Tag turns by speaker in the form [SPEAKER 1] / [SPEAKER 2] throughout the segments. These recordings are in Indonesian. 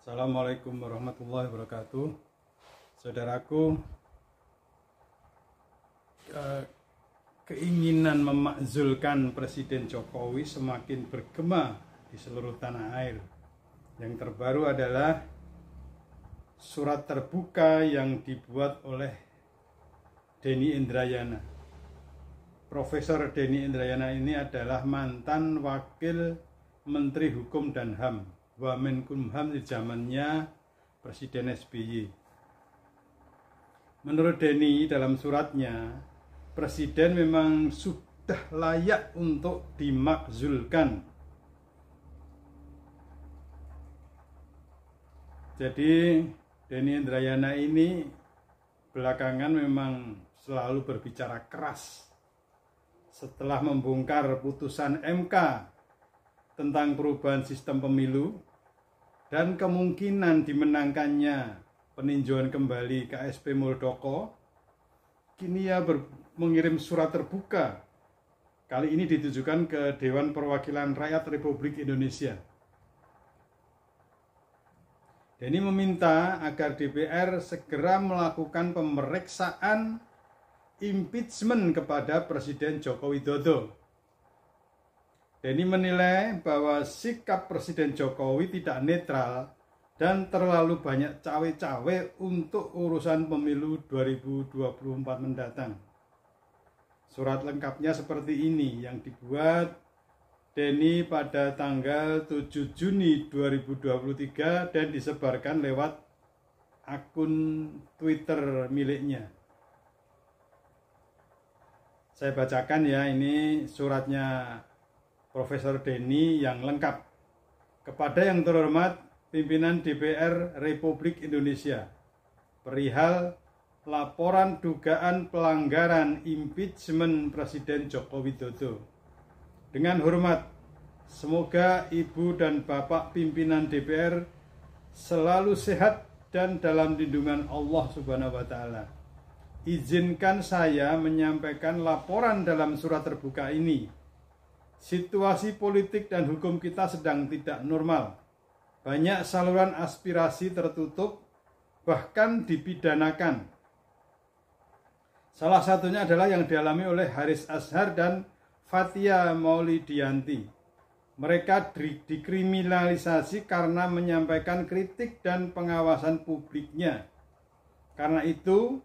[SPEAKER 1] Assalamualaikum warahmatullahi wabarakatuh. Saudaraku, keinginan memakzulkan Presiden Jokowi semakin bergema di seluruh tanah air. Yang terbaru adalah surat terbuka yang dibuat oleh Denny Indrayana. Profesor Denny Indrayana ini adalah mantan Wakil Menteri Hukum dan HAM, Wamenkumham di zamannya Presiden SBY. Menurut Denny dalam suratnya, Presiden memang sudah layak untuk dimakzulkan. Jadi Denny Indrayana ini belakangan memang selalu berbicara keras setelah membongkar putusan MK tentang perubahan sistem pemilu dan kemungkinan dimenangkannya peninjauan kembali KSP Muldoko. Kini ia mengirim surat terbuka, kali ini ditujukan ke Dewan Perwakilan Rakyat Republik Indonesia. Denny meminta agar DPR segera melakukan pemeriksaan impeachment kepada Presiden Joko Widodo. Denny menilai bahwa sikap Presiden Jokowi tidak netral dan terlalu banyak cawe-cawe untuk urusan pemilu 2024 mendatang. Surat lengkapnya seperti ini yang dibuat Denny pada tanggal 7 Juni 2023 dan disebarkan lewat akun Twitter miliknya. Saya bacakan ya, ini suratnya Profesor Denny yang lengkap. Kepada yang terhormat pimpinan DPR Republik Indonesia, perihal laporan dugaan pelanggaran impeachment Presiden Joko Widodo. Dengan hormat, semoga Ibu dan Bapak pimpinan DPR selalu sehat dan dalam lindungan Allah Subhanahu wa Ta'ala. Izinkan saya menyampaikan laporan dalam surat terbuka ini. Situasi politik dan hukum kita sedang tidak normal. Banyak saluran aspirasi tertutup, bahkan dipidanakan. Salah satunya adalah yang dialami oleh Haris Azhar dan Fathia Maulidiyanti. Mereka dikriminalisasi karena menyampaikan kritik dan pengawasan publiknya. Karena itu,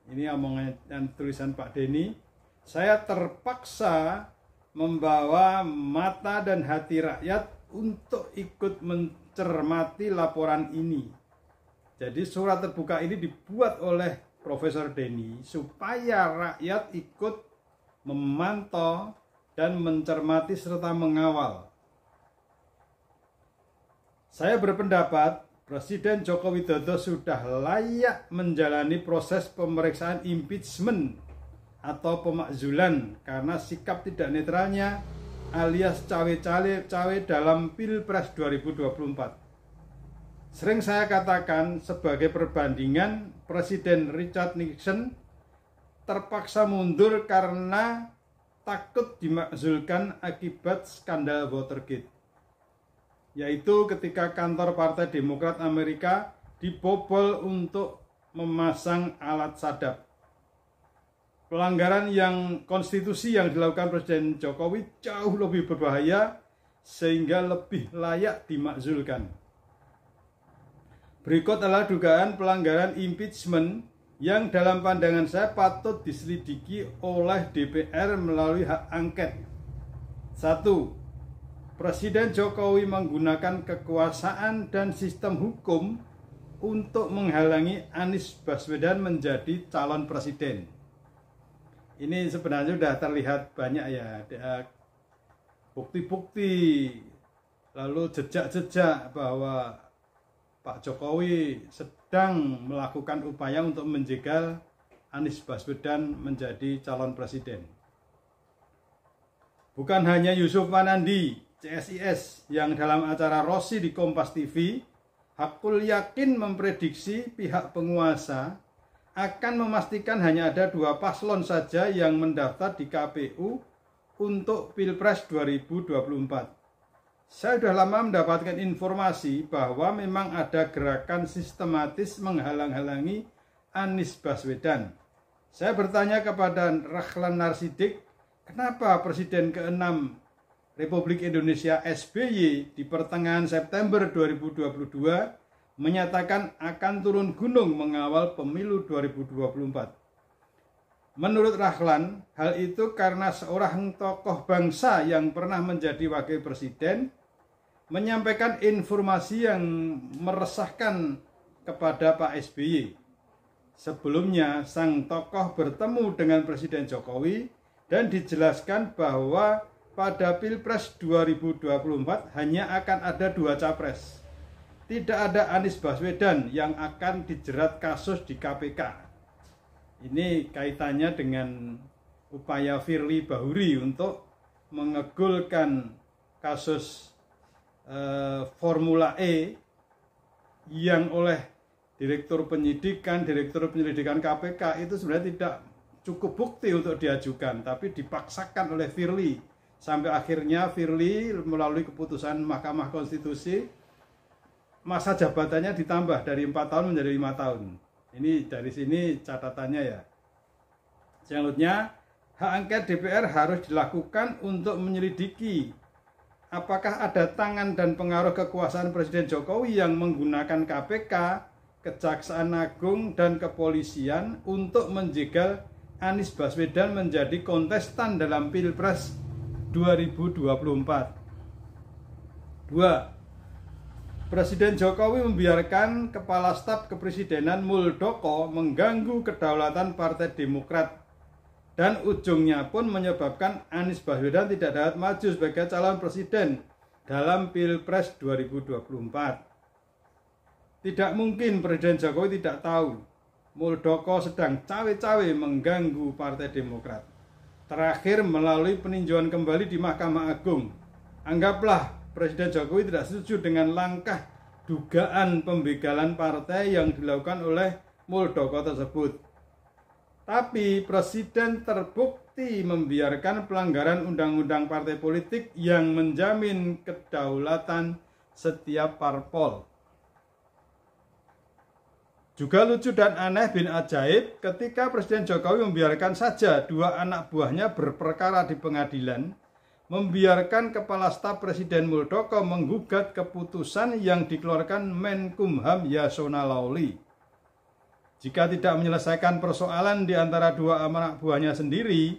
[SPEAKER 1] ini omongan tulisan Pak Denny, saya terpaksa membawa mata dan hati rakyat untuk ikut mencermati laporan ini. Jadi surat terbuka ini dibuat oleh Profesor Denny supaya rakyat ikut memantau dan mencermati serta mengawal. Saya berpendapat Presiden Joko Widodo sudah layak menjalani proses pemeriksaan impeachment atau pemakzulan karena sikap tidak netralnya alias cawe-cawe dalam Pilpres 2024. Sering saya katakan sebagai perbandingan, Presiden Richard Nixon terpaksa mundur karena takut dimakzulkan akibat skandal Watergate, yaitu ketika kantor Partai Demokrat Amerika dibobol untuk memasang alat sadap. Pelanggaran yang konstitusi yang dilakukan Presiden Jokowi jauh lebih berbahaya sehingga lebih layak dimakzulkan. Berikut adalah dugaan pelanggaran impeachment yang dalam pandangan saya patut diselidiki oleh DPR melalui hak angket. 1. Presiden Jokowi menggunakan kekuasaan dan sistem hukum untuk menghalangi Anies Baswedan menjadi calon presiden. Ini sebenarnya sudah terlihat banyak ya, bukti-bukti, lalu jejak-jejak bahwa Pak Jokowi sedang melakukan upaya untuk menjegal Anies Baswedan menjadi calon presiden. Bukan hanya Yusuf Manandi, CSIS, yang dalam acara Rossi di Kompas TV, hakul yakin memprediksi pihak penguasa akan memastikan hanya ada 2 paslon saja yang mendaftar di KPU untuk Pilpres 2024. Saya sudah lama mendapatkan informasi bahwa memang ada gerakan sistematis menghalang-halangi Anies Baswedan. Saya bertanya kepada Rahlan Narsidik, kenapa Presiden ke-6 Republik Indonesia SBY di pertengahan September 2022 menyatakan akan turun gunung mengawal pemilu 2024. Menurut Rahlan, hal itu karena seorang tokoh bangsa yang pernah menjadi wakil presiden menyampaikan informasi yang meresahkan kepada Pak SBY. Sebelumnya, sang tokoh bertemu dengan Presiden Jokowi dan dijelaskan bahwa pada Pilpres 2024 hanya akan ada 2 capres. Tidak ada Anies Baswedan yang akan dijerat kasus di KPK. Ini kaitannya dengan upaya Firly Bahuri untuk mengegulkan kasus Formula E yang oleh Direktur Penyelidikan KPK itu sebenarnya tidak cukup bukti untuk diajukan, tapi dipaksakan oleh Firly. Sampai akhirnya Firly melalui keputusan Mahkamah Konstitusi masa jabatannya ditambah dari 4 tahun menjadi 5 tahun. Ini dari sini catatannya ya. Selanjutnya, hak angket DPR harus dilakukan untuk menyelidiki apakah ada tangan dan pengaruh kekuasaan Presiden Jokowi yang menggunakan KPK, Kejaksaan Agung, dan Kepolisian untuk menjegal Anies Baswedan menjadi kontestan dalam Pilpres 2024. 2. Presiden Jokowi membiarkan Kepala Staf Kepresidenan Muldoko mengganggu kedaulatan Partai Demokrat dan ujungnya pun menyebabkan Anies Baswedan tidak dapat maju sebagai calon presiden dalam Pilpres 2024. Tidak mungkin Presiden Jokowi tidak tahu Muldoko sedang cawe-cawe mengganggu Partai Demokrat. Terakhir melalui peninjauan kembali di Mahkamah Agung. Anggaplah Presiden Jokowi tidak setuju dengan langkah dugaan pembegalan partai yang dilakukan oleh Muldoko tersebut. Tapi Presiden terbukti membiarkan pelanggaran undang-undang partai politik yang menjamin kedaulatan setiap parpol. Juga lucu dan aneh bin ajaib ketika Presiden Jokowi membiarkan saja 2 anak buahnya berperkara di pengadilan, membiarkan Kepala Staf Presiden Muldoko menggugat keputusan yang dikeluarkan Menkumham Yasona Lauli. Jika tidak menyelesaikan persoalan di antara 2 anak buahnya sendiri,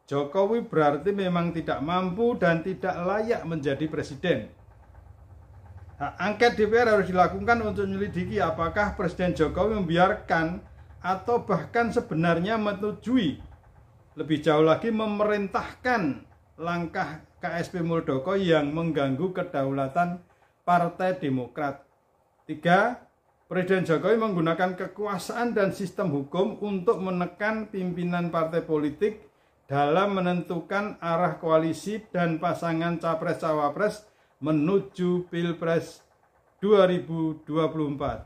[SPEAKER 1] Jokowi berarti memang tidak mampu dan tidak layak menjadi presiden. Hak angket DPR harus dilakukan untuk menyelidiki apakah Presiden Jokowi membiarkan atau bahkan sebenarnya menyetujui, lebih jauh lagi memerintahkan langkah KSP Muldoko yang mengganggu kedaulatan Partai Demokrat. 3. Presiden Jokowi menggunakan kekuasaan dan sistem hukum untuk menekan pimpinan partai politik dalam menentukan arah koalisi dan pasangan capres-cawapres menuju Pilpres 2024.